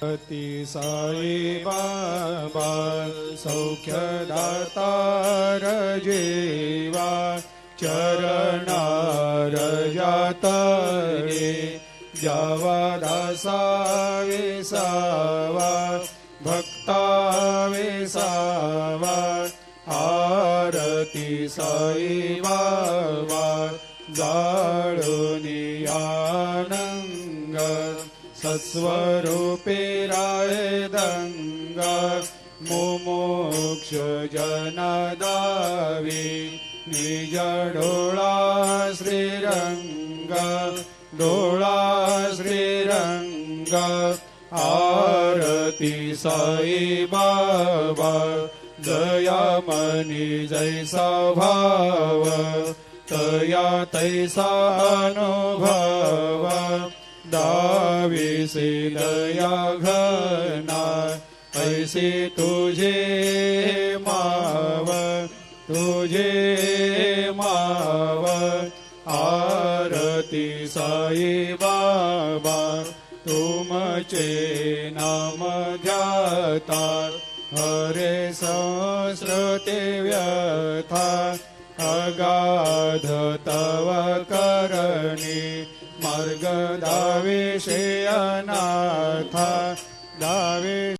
अति साई बाबा सौख्यदातार जेवा चरणार जातरे जावा दासा विसावा भक्ता विसावा आरती साई बाबा जाळुनी आनंग सत्स्वरूपे राय दंग मुमुक्ष जनदावी निज डोळा श्रीरंग डोळा श्रीरंग आरती साई बाबा जया मनी जैसा भाव तया तैसा अनुभव दाविसे दया घना ऐसे तुझे माव तुझे माव आरती साई बाबा तुमचे नाम ध्याता हरे संस्कृते व्यथा अगाध तव करणी मार्ग दाविषे